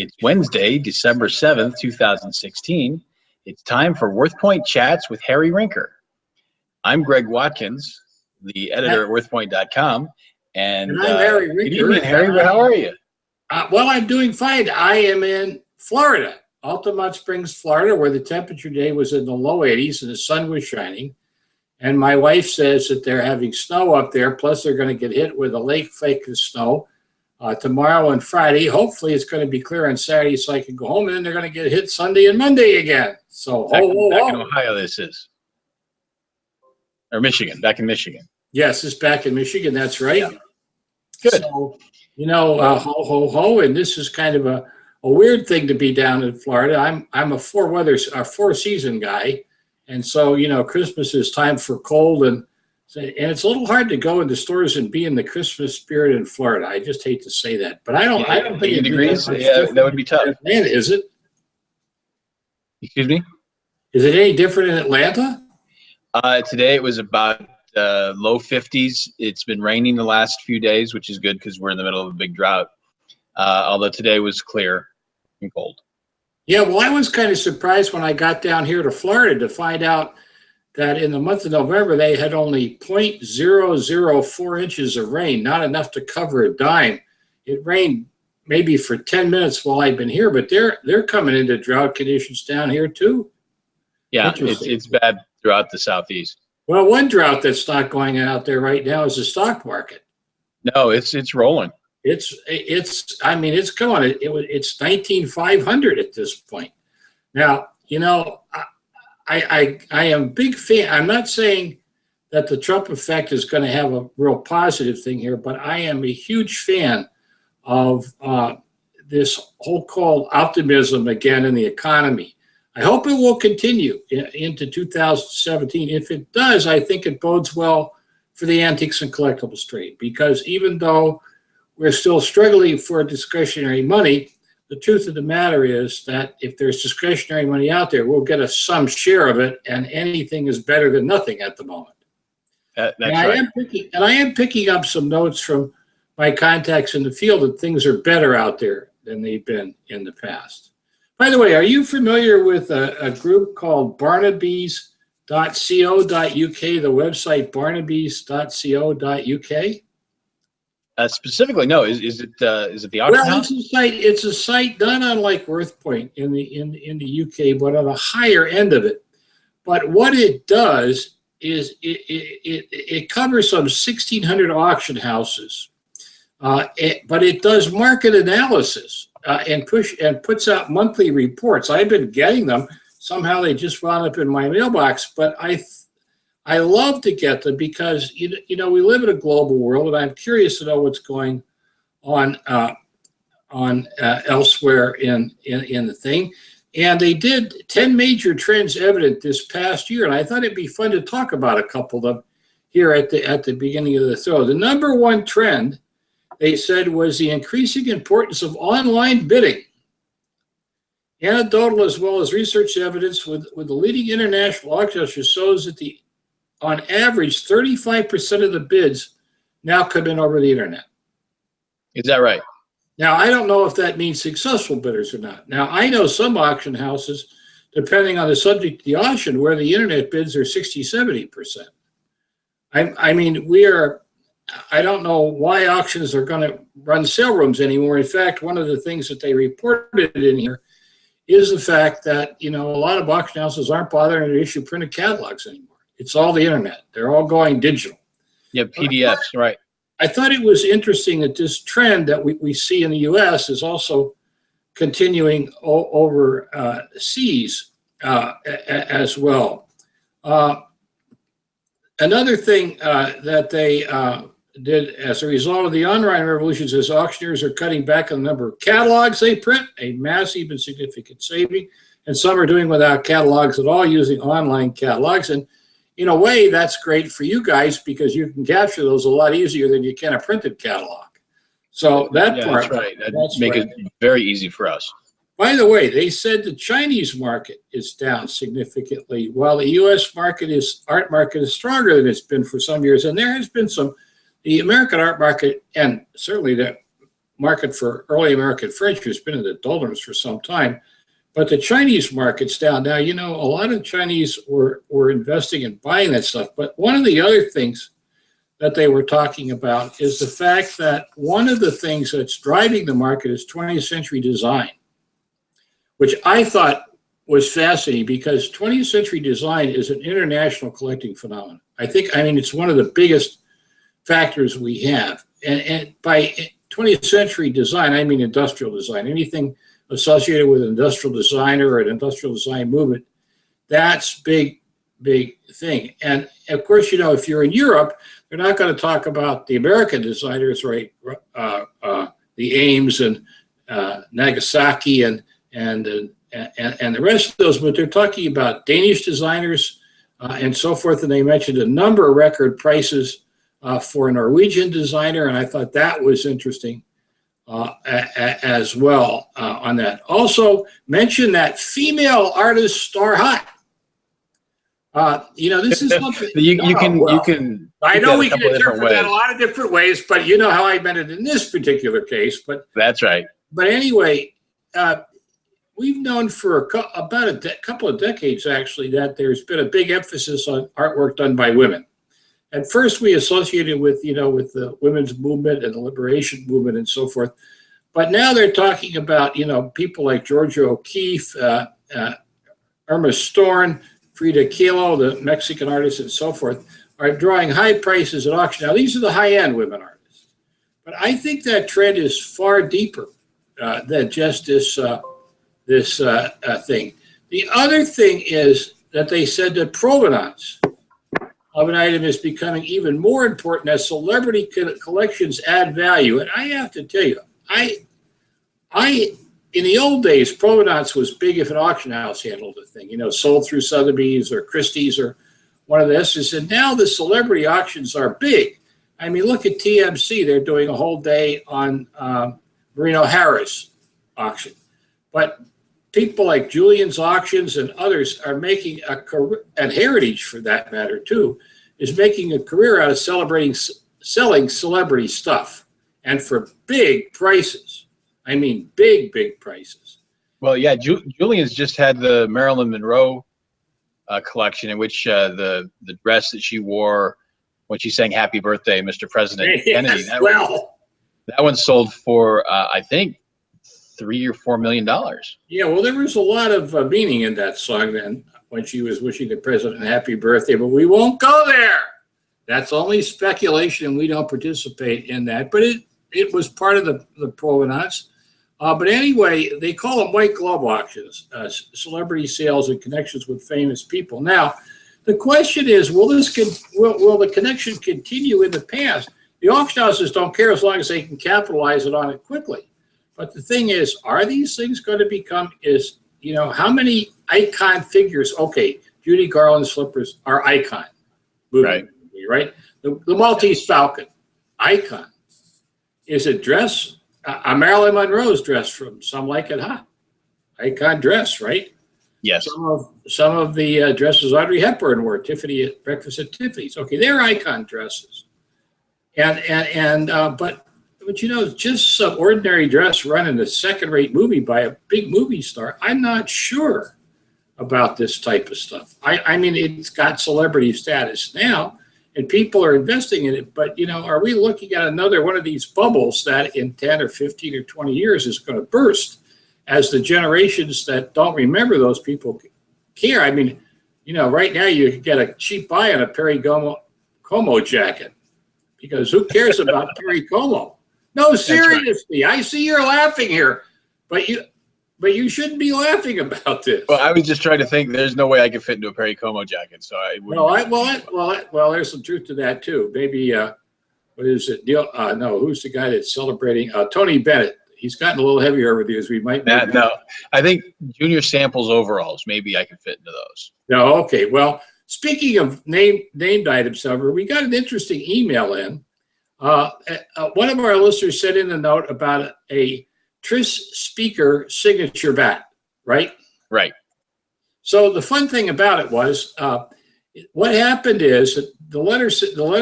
It's Wednesday, December 7th, 2016. It's time for WorthPoint Chats with Harry Rinker. I'm Greg Watkins, the editor at WorthPoint.com. And I'm Harry Rinker. Good evening, Harry. How are you? Well, I'm doing fine. I am in Florida, Altamont Springs, Florida, where the temperature today was in the low 80s and the sun was shining. And my wife says that they're having snow up there, plus they're going to get hit with a lake fake of snow tomorrow and Friday. Hopefully it's going to be clear on Saturday so I can go home, and then they're going to get hit Sunday and Monday again. So back in Ohio, this is. Or Michigan, back in Michigan. Yes, it's back in Michigan. That's right. Yeah. Good. So, ho, ho, ho. And this is kind of a weird thing to be down in Florida. I'm a four-season guy. And so, Christmas is time for cold, and it's a little hard to go into stores and be in the Christmas spirit in Florida. I just hate to say that, but I don't think 80 degrees. Yeah, that would be tough. Atlanta, is it? Excuse me? Is it any different in Atlanta? Today it was about low 50s. It's been raining the last few days, which is good because we're in the middle of a big drought. Although today was clear and cold. Yeah, well, I was kind of surprised when I got down here to Florida to find out that in the month of November, they had only 0.004 inches of rain, not enough to cover a dime. It rained maybe for 10 minutes while I've been here, but they're coming into drought conditions down here too. Yeah, it's bad throughout the Southeast. Well, one drought that's not going out there right now is the stock market. No, it's rolling. It's going. It's 19,500 at this point. Now, I am a big fan. I'm not saying that the Trump effect is going to have a real positive thing here, but I am a huge fan of this whole called optimism again in the economy. I hope it will continue into 2017. If it does, I think it bodes well for the antiques and collectibles trade, because even though we're still struggling for discretionary money, the truth of the matter is that if there's discretionary money out there, we'll get some share of it, and anything is better than nothing at the moment. That's right. I am picking up some notes from my contacts in the field that things are better out there than they've been in the past. By the way, are you familiar with a group called barnabys.co.uk, the website barnabys.co.uk? Specifically, no. Is it the auction house? It's a site not unlike WorthPoint in the UK, but on a higher end of it. But what it does is it covers some 1,600 auction houses, but it does market analysis and puts out monthly reports. I've been getting them. Somehow they just wound up in my mailbox, but I love to get them because, we live in a global world, and I'm curious to know what's going on elsewhere in the thing. And they did 10 major trends evident this past year, and I thought it'd be fun to talk about a couple of them here at the beginning of the show. The number one trend, they said, was the increasing importance of online bidding. Anecdotal as well as research evidence with the leading international auction houses shows that on average, 35% of the bids now come in over the internet. Is that right? Now, I don't know if that means successful bidders or not. Now, I know some auction houses, depending on the subject of the auction, where the internet bids are 60, 70%. I don't know why auctions are going to run sale rooms anymore. In fact, one of the things that they reported in here is the fact that, a lot of auction houses aren't bothering to issue printed catalogs anymore. It's all the internet. They're all going digital. Yeah, PDFs, right. I thought it was interesting that this trend that we see in the U.S. is also continuing overseas as well. Another thing that they did as a result of the online revolutions is auctioneers are cutting back on the number of catalogs they print, a massive and significant saving. And some are doing without catalogs at all, using online catalogs. And in a way, that's great for you guys because you can capture those a lot easier than you can a printed catalog. So part. That's right. That'd make it very easy for us. By the way, they said the Chinese market is down significantly, while the U.S. art market is stronger than it's been for some years. And there has been the American art market, and certainly the market for early American furniture has been in the doldrums for some time, but the Chinese market's down. Now, you know, a lot of Chinese were investing in buying that stuff, but one of the other things that they were talking about is the fact that one of the things that's driving the market is 20th century design, which I thought was fascinating because 20th century design is an international collecting phenomenon. I mean, it's one of the biggest factors we have. And by 20th century design, I mean industrial design. Anything associated with industrial designer or an industrial design movement, that's big thing. And of course, you know, if you're in Europe, they're not going to talk about the American designers, right? The Ames and Nagasaki and the rest of those, but they're talking about Danish designers and so forth. And they mentioned a number of record prices for a Norwegian designer, and I thought that was interesting as well on that. Also mention that female artists are hot. You know, this is something you can. I know we can interpret that a lot of different ways, but you know how I meant it in this particular case. But that's right. But anyway, we've known for about a couple of decades actually that there's been a big emphasis on artwork done by women. At first, we associated with the women's movement and the liberation movement and so forth, but now they're talking about people like Georgia O'Keeffe, Irma Storn, Frida Kahlo, the Mexican artists, and so forth, are drawing high prices at auction. Now, these are the high-end women artists, but I think that trend is far deeper than just this thing. The other thing is that they said that provenance of an item is becoming even more important as celebrity collections add value. And I have to tell you, in the old days, provenance was big if an auction house handled the thing, sold through Sotheby's or Christie's or one of the S's. And now the celebrity auctions are big. I mean, look at TMC. They're doing a whole day on Marino Harris auction. But people like Julian's Auctions and others are making a career, and Heritage for that matter too, is making a career out of selling celebrity stuff, and for big prices. I mean, big prices. Well, yeah, Julian's just had the Marilyn Monroe collection, in which the dress that she wore when she sang "Happy Birthday, Mr. President" Kennedy. That one sold for I think $3 or $4 million. Yeah, well, there was a lot of meaning in that song then when she was wishing the president happy birthday, but we won't go there. That's only speculation, and we don't participate in that. But it was part of the provenance. But anyway, they call them white glove auctions, celebrity sales and connections with famous people. Now, the question is, will the connection continue in the past? The auction houses don't care as long as they can capitalize on it quickly. But the thing is, are these things going to become, how many icon figures? Okay, Judy Garland slippers are icon. Right. The Maltese Falcon, icon. Is it dress? A Marilyn Monroe's dress from Some Like It Hot. Icon dress, right? Yes. Some of the dresses Audrey Hepburn wore, Tiffany at Breakfast at Tiffany's. Okay, they're icon dresses. But just some ordinary dress running a second-rate movie by a big movie star, I'm not sure about this type of stuff. I mean, it's got celebrity status now, and people are investing in it. But, are we looking at another one of these bubbles that in 10 or 15 or 20 years is going to burst as the generations that don't remember those people care? I mean, right now you could get a cheap buy on a Perry Como jacket because who cares about Perry Como? No, seriously, right. I see you're laughing here, but you shouldn't be laughing about this. Well, I was just trying to think. There's no way I could fit into a Perry Como jacket, so I wouldn't. Well, there's some truth to that too. Maybe what is it? Who's the guy that's celebrating? Tony Bennett. He's gotten a little heavier over the years. We might. No, I think Junior Samples overalls. Maybe I could fit into those. No, okay. Well, speaking of named items, however, we got an interesting email in. One of our listeners sent in a note about a Tris Speaker signature bat, right? Right. So the fun thing about it was, what happened is the letter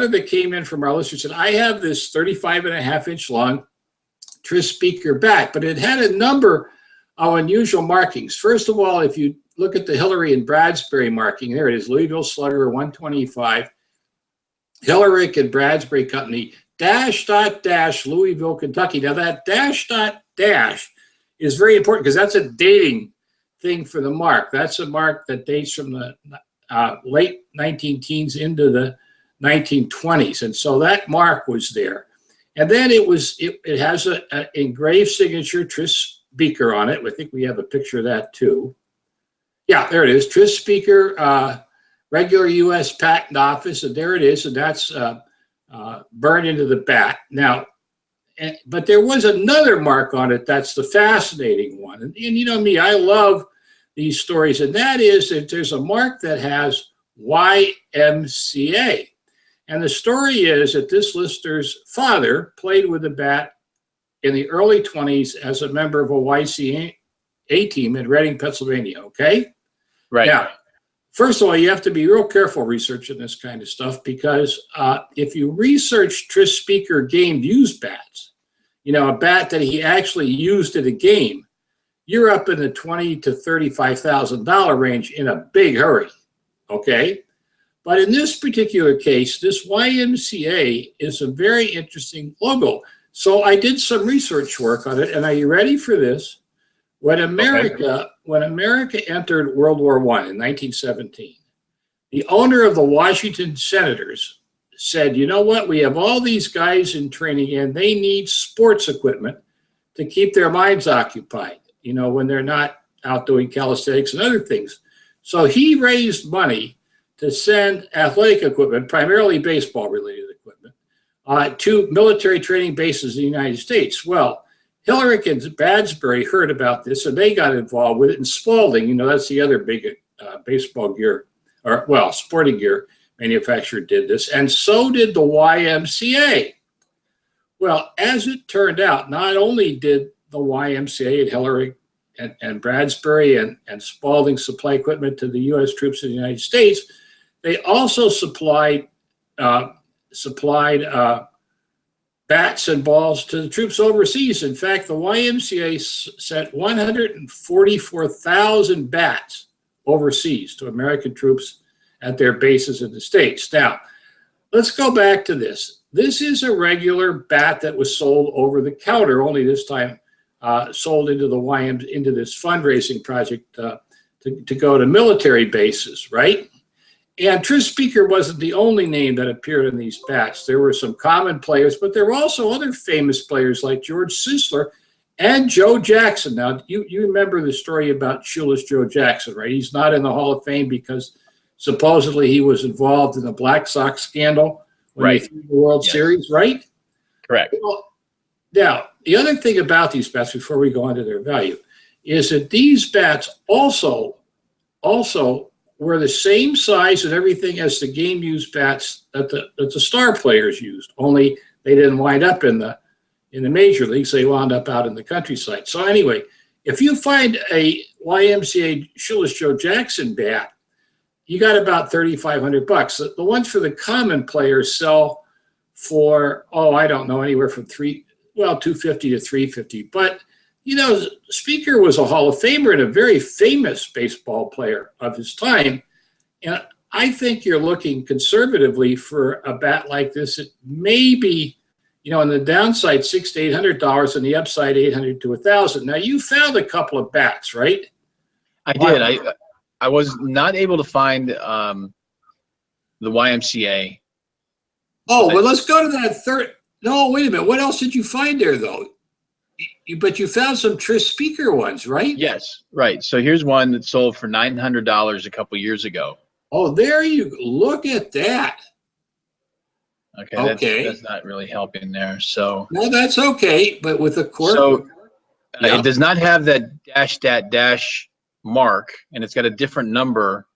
that came in from our listener said, I have this 35.5-inch long Tris Speaker bat, but it had a number of unusual markings. First of all, if you look at the Hillary and Bradbury marking, there it is, Louisville Slugger 125, Hillary and Bradbury Company, -- Louisville, Kentucky. Now that -- is very important because that's a dating thing for the mark. That's a mark that dates from the late 19 teens into the 1920s. And so that mark was there. And then it has an engraved signature, Tris Speaker, on it. I think we have a picture of that too. Yeah, there it is, Tris Speaker, regular U.S. Patent Office, and there it is, and that's burned into the bat. Now, but there was another mark on it that's the fascinating one. And you know me, I love these stories, and that is that there's a mark that has YMCA. And the story is that this lister's father played with the bat in the early 20s as a member of a YMCA team in Reading, Pennsylvania, okay? Right. Now, first of all, you have to be real careful researching this kind of stuff because if you research Tris Speaker game used bats, you know, a bat that he actually used in a game, you're up in the $20,000 to $35,000 range in a big hurry, okay? But in this particular case, this YMCA is a very interesting logo. So I did some research work on it, and are you ready for this? When America entered World War I in 1917, the owner of the Washington Senators said, you know what, we have all these guys in training and they need sports equipment to keep their minds occupied, you know, when they're not out doing calisthenics and other things. So he raised money to send athletic equipment, primarily baseball-related equipment, to military training bases in the United States. Well, Hillary and Bradbury heard about this, and they got involved with it. And Spalding, you know, that's the other big baseball gear, or, well, sporting gear manufacturer did this, and so did the YMCA. Well, as it turned out, not only did the YMCA and Hillary and Bradbury and Spalding supply equipment to the U.S. troops in the United States, they also supplied bats and balls to the troops overseas. In fact, the YMCA sent 144,000 bats overseas to American troops at their bases in the States. Now, let's go back to this. This is a regular bat that was sold over the counter, only this time sold into into this fundraising project to go to military bases, right? And Tris Speaker wasn't the only name that appeared in these bats. There were some common players, but there were also other famous players like George Sisler and Joe Jackson. Now, you remember the story about Shoeless Joe Jackson, right? He's not in the Hall of Fame because supposedly he was involved in the Black Sox scandal when they threw the World Series, right? Correct. Well, now, the other thing about these bats, before we go on to their value, is that these bats also were the same size and everything as the game-used bats that the star players used, only they didn't wind up in the major leagues. They wound up out in the countryside. So anyway, if you find a YMCA Shoeless Joe Jackson bat, you got about $3,500. The ones for the common players sell for, I don't know, anywhere from $250 to $350. But you know, Speaker was a Hall of Famer and a very famous baseball player of his time. And I think you're looking conservatively for a bat like this. It may be, you know, on the downside, $600 to $800, and the upside, $800 to $1,000. Now, you found a couple of bats, right? I did. I was not able to find the YMCA. Oh, well, let's go to that third. No, wait a minute. What else did you find there, though? But you found some Tris Speaker ones, right? Yes, right. So here's one that sold for $900 a couple years ago. Oh, there you look at that. Okay. That's not really helping there. So no, that's okay. But with the cork, so it does not have that dash mark, and it's got a different number.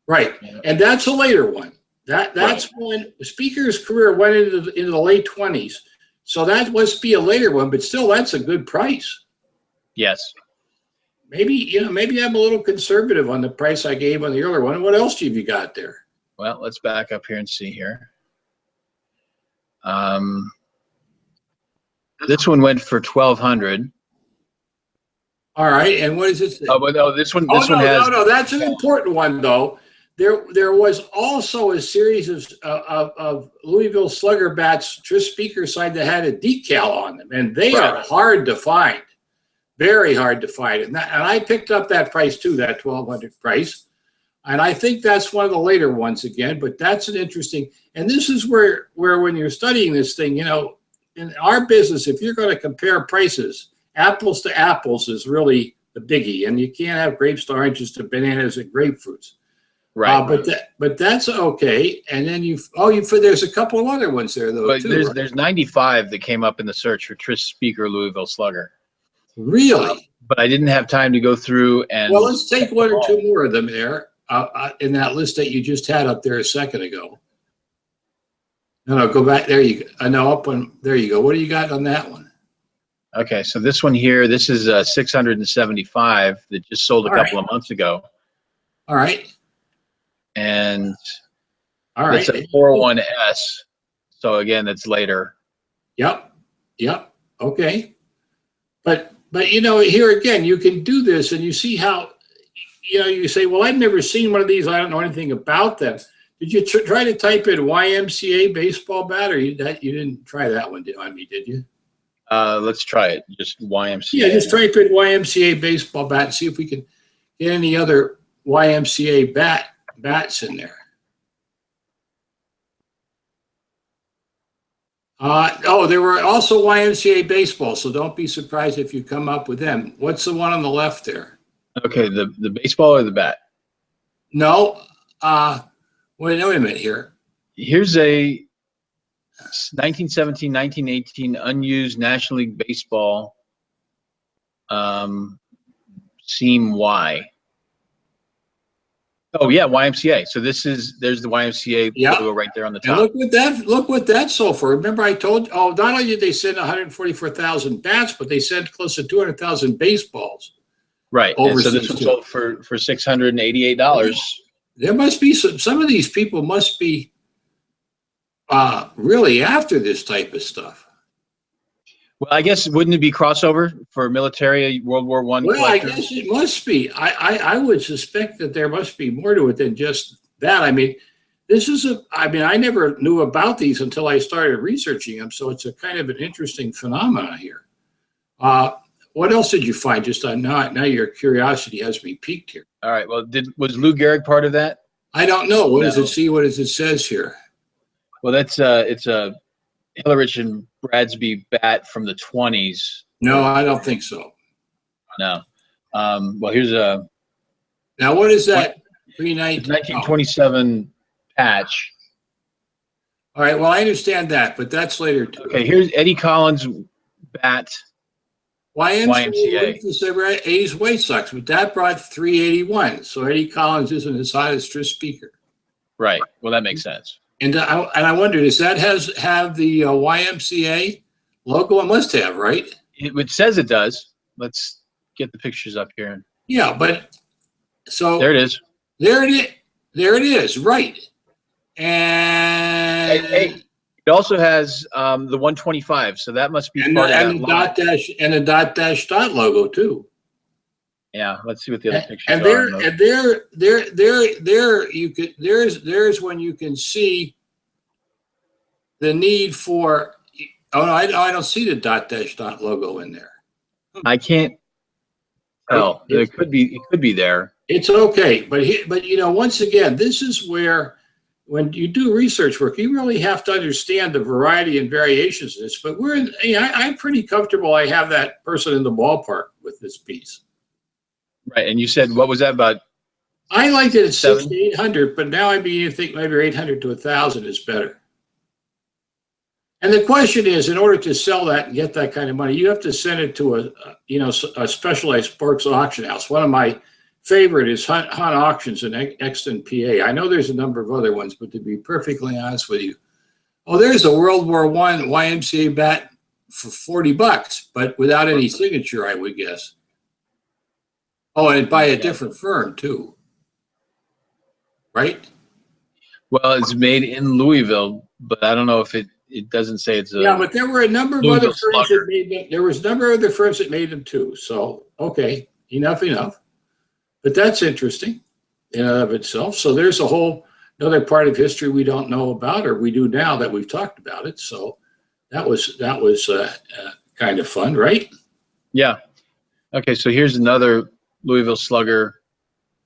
Right, and that's a later one. That's when Speaker's career went into the late 20s. So that must be a later one, but still, that's a good price. Yes. Maybe I'm a little conservative on the price I gave on the earlier one. What else have you got there? Well, let's back up here and see here. This one went for 1,200. All right, and what does it say? Oh, but no, this one. Oh, This one has. no, that's an important one though. There was also a series of Louisville Slugger bats, Tris Speaker side, that had a decal on them, and they are hard to find, very hard to find. And I picked up that price too, that 1,200 price, and I think that's one of the later ones again. But that's an interesting, and this is where when you're studying this thing, you know, in our business, if you're going to compare prices, apples to apples is really the biggie, and you can't have grapes to oranges to bananas and grapefruits. Right. But that's okay. And then there's a couple of other ones there though. But too, there's 95 that came up in the search for Tris Speaker Louisville Slugger. Really? But I didn't have time to go through and. Well, let's take one or two more of them there in that list that you just had up there a second ago. No, go back. There you go. No, up on there you go. What do you got on that one? Okay, so this one here, this is 675 that just sold a couple of months ago. All right. And it's a 401S. So again, that's later. Yep. Okay. But you know, here again, you can do this and you see how, you know, you say, well, I've never seen one of these. I don't know anything about them. Did you try to type in YMCA baseball bat, or you didn't try that one on me, did you? Let's try it. Just YMCA. Yeah, just type in YMCA baseball bat and see if we can get any other YMCA bats in there. There were also YMCA baseball, so don't be surprised if you come up with them. What's the one on the left there? Okay, the baseball or the bat? No. Wait a minute here. Here's a 1917, 1918 unused National League Baseball seam Y. Oh yeah, YMCA. So there's the YMCA logo right there on the top. And look what that sold for. Remember I told you, not only did they send 144,000 bats, but they sent close to 200,000 baseballs. Right. And so this one sold for $688. There must be some of these people must be really after this type of stuff. Well, I guess wouldn't it be crossover for military World War I? Well, I guess it must be. I would suspect that there must be more to it than just that. I mean, I never knew about these until I started researching them. So it's a kind of an interesting phenomenon here. What else did you find? Just now your curiosity has me piqued here. All right. Well, was Lou Gehrig part of that? I don't know. What does it see? What does it says here? Well, that's it's a Hillerich and Bradsby bat from the 20s. No, I don't think so. No. Well, here's a. Now, what is that? 1927 patch. All right. Well, I understand that, but that's later too. Okay. Here's Eddie Collins bat. YMCA. 80s White Sox, but that brought 381. So Eddie Collins isn't as hot as Tris Speaker. Right. Well, that makes sense. And I wonder, does that have the YMCA logo? It must have, right? It says it does. Let's get the pictures up here. Yeah, but so there it is. There it is. Right. And it also has the 125, so that must be part of that dot dash and a dot logo too. Yeah, let's see what the other pictures are. There's when you can see the need for. Oh no, I don't see the dot logo in there. I can't tell. It could be there. It's okay, but you know, once again, this is where when you do research work, you really have to understand the variety and variations of this. But I'm pretty comfortable. I have that person in the ballpark with this piece. Right, and you said what was that about? I liked it at 6,800, but now I begin to think maybe 800 to 1,000 is better. And the question is, in order to sell that and get that kind of money, you have to send it to a specialized sports auction house. One of my favorite is Hunt Auctions in Exton, PA. I know there's a number of other ones, but to be perfectly honest with you, there's a World War I YMCA bat for $40, but without any signature, I would guess. Oh, and by a different firm too, right? Well, it's made in Louisville, but I don't know if it it doesn't say it's a. Yeah, but there were a number of Louisville other firms that made them. There was a number of other firms that made them too. So, okay, enough. But that's interesting in and of itself. So there's a whole another part of history we don't know about, or we do now that we've talked about it. So that was kind of fun, right? Yeah. Okay, so here's another Louisville Slugger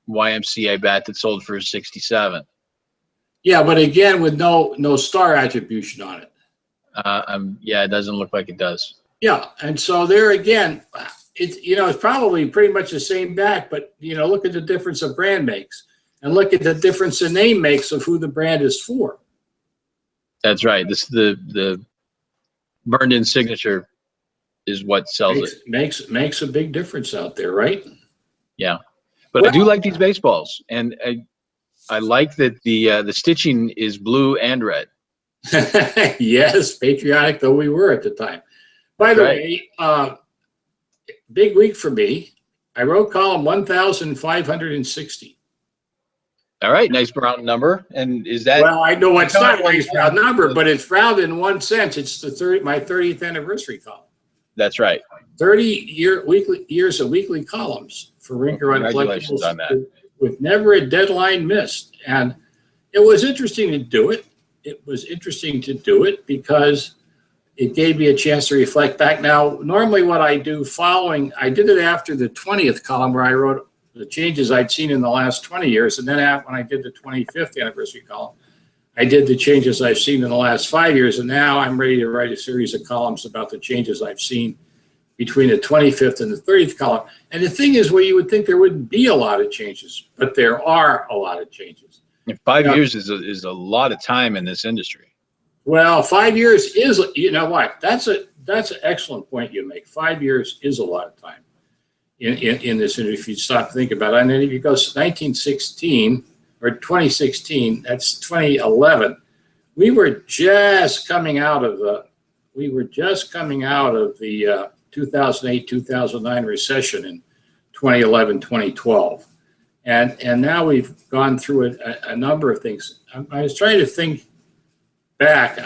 YMCA bat that sold for 67. Yeah, but again, with no star attribution on it. Yeah, it doesn't look like it does. Yeah, and so there again, it's probably pretty much the same bat, but look at the difference of brand makes, and look at the difference the name makes of who the brand is for. That's right. This the burned-in signature is what sells it. Makes a big difference out there, right? Yeah, but I do like these baseballs, and I like that the stitching is blue and red. Yes, patriotic though we were at the time. By the way, big week for me. I wrote column 1,560. All right, nice round number. And is that? Well, I know it's not a nice round number, but it's round in one sense. It's my 30th anniversary column. That's right. 30 years of weekly columns for Rinker on Congratulations on that. With never a deadline missed. And it was interesting to do it. It was interesting to do it because it gave me a chance to reflect back. Now, normally what I do I did it after the 20th column where I wrote the changes I'd seen in the last 20 years. And then when I did the 25th anniversary column, I did the changes I've seen in the last 5 years. And now I'm ready to write a series of columns about the changes I've seen between the 25th and the 30th column. And the thing is, where you would think there wouldn't be a lot of changes, but there are a lot of changes. And 5 years is a lot of time in this industry. Well, 5 years is, that's an excellent point you make. 5 years is a lot of time in this industry if you stop to think about it. And then if you go 1916 or 2016, that's 2011. We were just coming out of the 2008-2009 recession in 2011, 2012. And now we've gone through a number of things. I was trying to think back.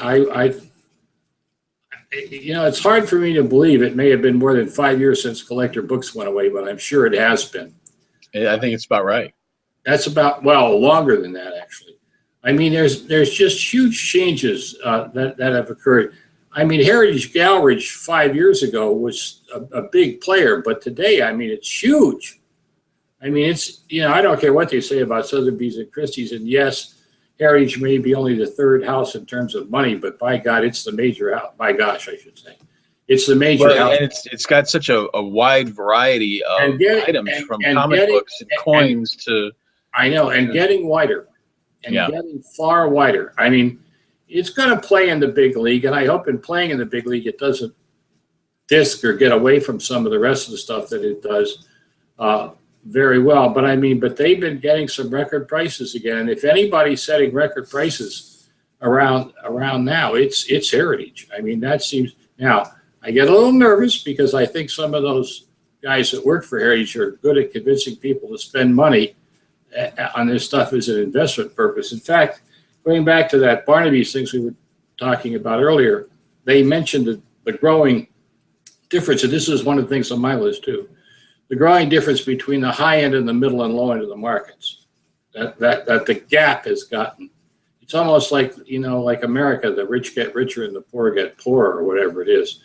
It's hard for me to believe it may have been more than 5 years since collector books went away, but I'm sure it has been. I think it's about right. That's longer than that, actually. I mean, there's just huge changes that have occurred. I mean, Heritage Gallery 5 years ago was a big player, but today, I mean, it's huge. I mean, it's, I don't care what they say about Sotheby's and Christie's, and yes, Heritage may be only the third house in terms of money, but by God, it's the major house. By gosh, I should say. It's the major house. And it's got such a wide variety of items, from comic books and coins to... I know, and getting wider. And getting far wider. I mean, it's going to play in the big league, and I hope in playing in the big league it doesn't disc or get away from some of the rest of the stuff that it does very well. But but they've been getting some record prices again. And if anybody's setting record prices around now, it's Heritage. I mean, that seems... Now, I get a little nervous because I think some of those guys that work for Heritage are good at convincing people to spend money on this stuff as an investment purpose. In fact, going back to that Barnaby's things we were talking about earlier, they mentioned the growing difference, and this is one of the things on my list too, the growing difference between the high end and the middle and low end of the markets. That the gap has gotten, it's almost like, like America, the rich get richer and the poor get poorer, or whatever it is.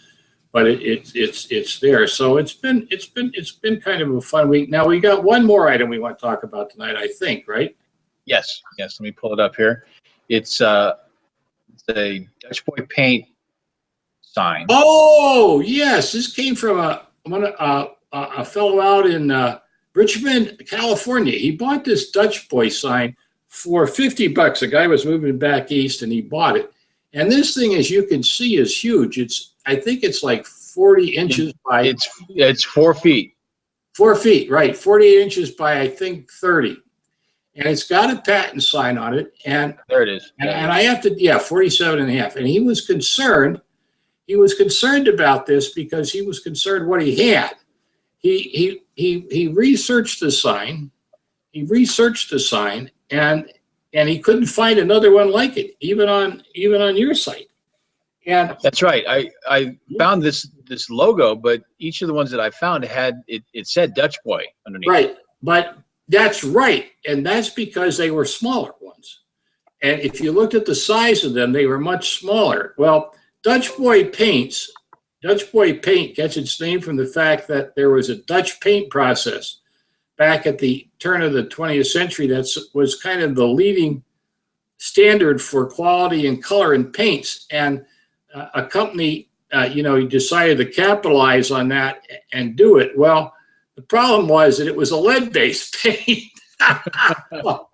But it's there. So it's been kind of a fun week. Now we got one more item we want to talk about tonight, I think, right? Yes. Let me pull it up here. It's a Dutch Boy Paint sign. Oh yes, this came from a fellow out in Richmond, California. He bought this Dutch Boy sign for $50. A guy was moving back east, and he bought it. And this thing, as you can see, is huge. I think it's like 40 inches by... It's 4 feet. 4 feet, right. 48 inches by, I think, 30. And it's got a patent sign on it. And there it is. And I have to, 47 and a half. And he was concerned. He was concerned about this because he was concerned what he had. He researched the sign. And he couldn't find another one like it, even on your site. And that's right. I found this logo, but each of the ones that I found had it said Dutch Boy underneath. Right, but that's right, and that's because they were smaller ones. And if you looked at the size of them, they were much smaller. Well, Dutch Boy paint gets its name from the fact that there was a Dutch paint process back at the turn of the 20th century that was kind of the leading standard for quality and color in paints. And a company, decided to capitalize on that and do it. Well, the problem was that it was a lead-based paint. Well,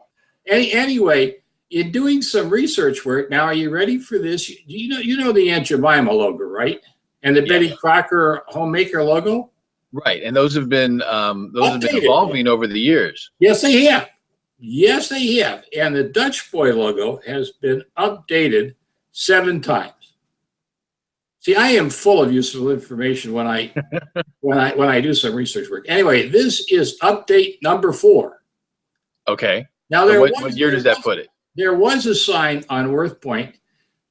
anyway, in doing some research work, now are you ready for this? You know the Aunt Jemima logo, right? And the Betty Crocker homemaker logo? Right, and those have been evolving over the years. Yes, they have. Yes, they have. And the Dutch Boy logo has been updated 7 times. See, I am full of useful information when I do some research work. Anyway, this is update number 4. Okay. Now, what year does that put it? There was a sign on WorthPoint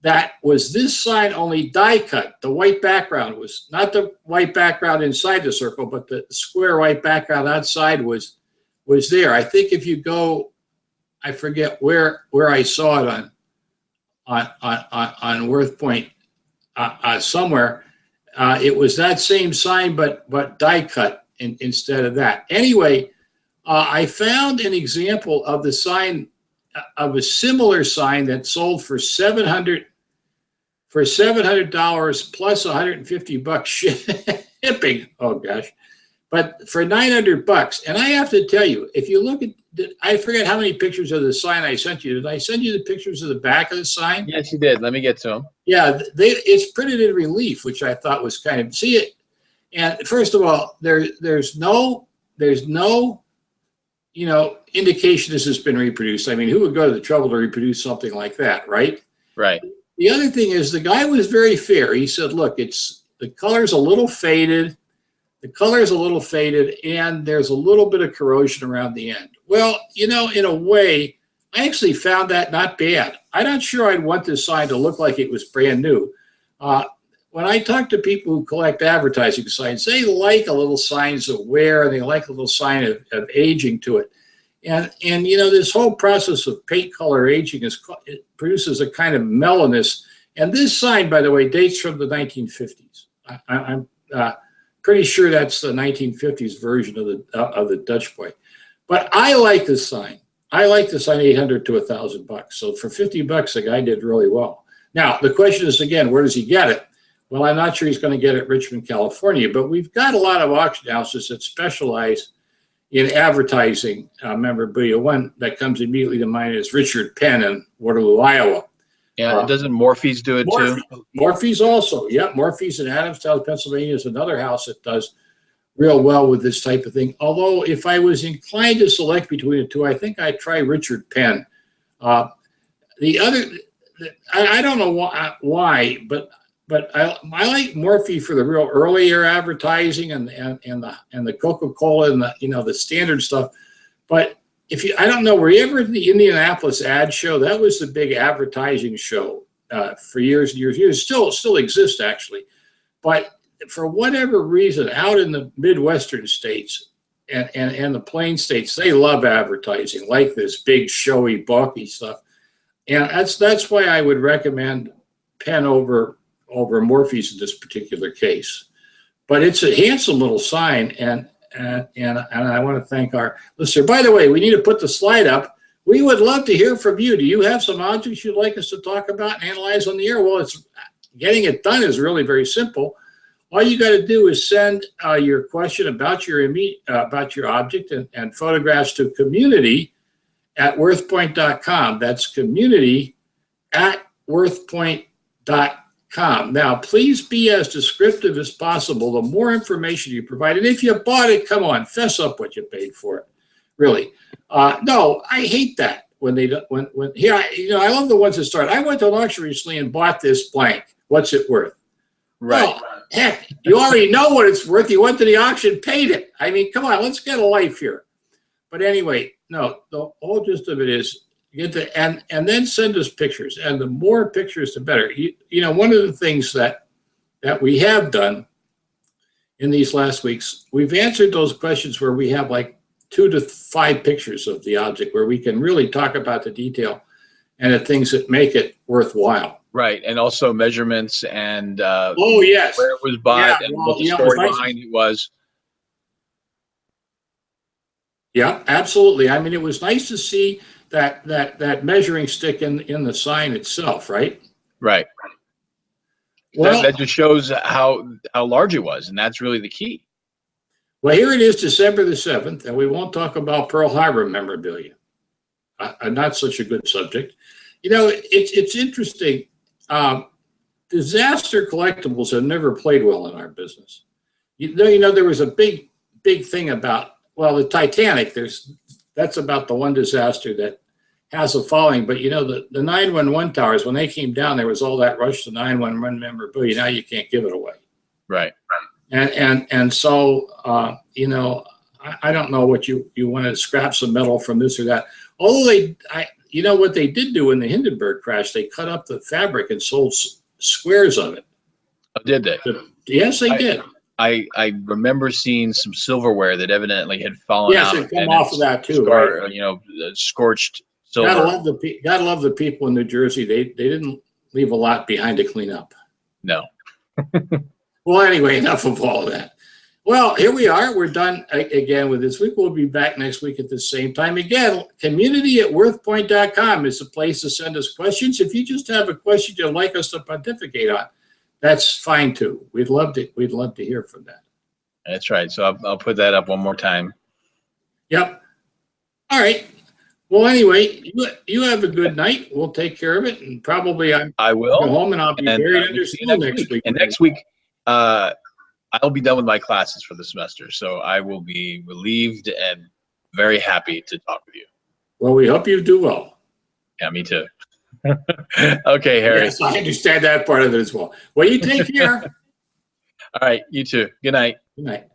that was this sign only die cut. The white background was not the white background inside the circle, but the square white background outside was there. I think if you go, I forget where I saw it on WorthPoint somewhere. It was that same sign, but die cut instead of that. Anyway, I found an example of the sign of a similar sign that sold for $700 plus $150 shipping. Oh gosh. But for $900, and I have to tell you, if you look at, I forget how many pictures of the sign I sent you. Did I send you the pictures of the back of the sign? Yes, you did. Let me get to them. Yeah, it's printed in relief, which I thought was kind of, see it. And first of all, there's no indication this has been reproduced. I mean, who would go to the trouble to reproduce something like that, right? Right. The other thing is the guy was very fair. He said, look, the color's a little faded. The color is a little faded, and there's a little bit of corrosion around the end. Well, in a way, I actually found that not bad. I'm not sure I'd want this sign to look like it was brand new. When I talk to people who collect advertising signs, they like a little signs of wear, and they like a little sign of aging to it. And this whole process of paint color aging it produces a kind of mellowness. And this sign, by the way, dates from the 1950s. I'm pretty sure that's the 1950s version of the Dutch Boy. But I like this sign. I like the sign $800 to $1,000. So for $50, the guy did really well. Now, the question is, again, where does he get it? Well, I'm not sure he's going to get it in Richmond, California, but we've got a lot of auction houses that specialize in advertising memorabilia. One that comes immediately to mind is Richard Penn in Waterloo, Iowa. Yeah, doesn't Morphy's do it too? Morphy's also, yeah. Morphy's in Adamstown, Pennsylvania is another house that does real well with this type of thing. Although if I was inclined to select between the two, I think I'd try Richard Penn. The other, I don't know why, but I like Morphy for the real earlier advertising and the Coca-Cola and the standard stuff. But I don't know, were you ever at the Indianapolis ad show? That was the big advertising show for years and years. It still exists actually, but for whatever reason, out in the Midwestern states and the Plain states, they love advertising like this big showy bulky stuff, and that's why I would recommend Penn over Morphy's in this particular case. But it's a handsome little sign, and I want to thank our listener. By the way, we need to put the slide up. We would love to hear from you. Do you have some objects you'd like us to talk about and analyze on the air? Well, getting it done is really very simple. All you got to do is send your question about your object and photographs to community@worthpoint.com. That's community@worthpoint.com. Now, please be as descriptive as possible. The more information you provide, and if you bought it, come on, fess up what you paid for it. Really. No, I hate that when I love the ones that start. I went to an auction recently and bought this blank. What's it worth? Right. Well, heck, you already know what it's worth. You went to the auction, paid it. I mean, come on, let's get a life here. But anyway, no, the whole gist of it is and then send us pictures. And the more pictures, the better. You know, one of the things that we have done in these last weeks, we've answered those questions where we have like 2 to 5 pictures of the object, where we can really talk about the detail and the things that make it worthwhile. Right, and also measurements and oh yes, where it was bought and what the story behind it was. Yeah, absolutely. I mean, it was nice to see that measuring stick in the sign itself, right? Right. Well, that just shows how large it was, and that's really the key. Well, here it is, December the 7th, and we won't talk about Pearl Harbor memorabilia. Not such a good subject. You know, it's interesting. Disaster collectibles have never played well in our business. You know, there was a big thing about, well, the Titanic. That's about the one disaster that has a following. But you know, the 911 towers, when they came down, there was all that rush to 911 memorabilia. Now you can't give it away. Right. And so you know, I don't know what you want to scrap some metal from this or that. Although you know what they did do in the Hindenburg crash, they cut up the fabric and sold squares of it. Oh, did they? Yes, they did. I remember seeing some silverware that evidently had fallen out. Yes, it come off of that too, right? You know, scorched silver. Gotta love the people in New Jersey. They didn't leave a lot behind to clean up. No. Well, anyway, enough of all of that. Well, here we are. We're done again with this week. We'll be back next week at the same time. Again, community@worthpoint.com is the place to send us questions. If you just have a question you'd like us to pontificate on, that's fine too. We'd love to hear from that. That's right. So I'll put that up one more time. Yep. All right. Well, anyway, you have a good night. We'll take care of it, and probably I will go home and I'll be buried under snow next week. And next week, I'll be done with my classes for the semester, so I will be relieved and very happy to talk with you. Well, we hope you do well. Yeah, me too. Okay, Harry. Yes, I understand that part of it as well. Well, you take care. All right, you too. Good night. Good night.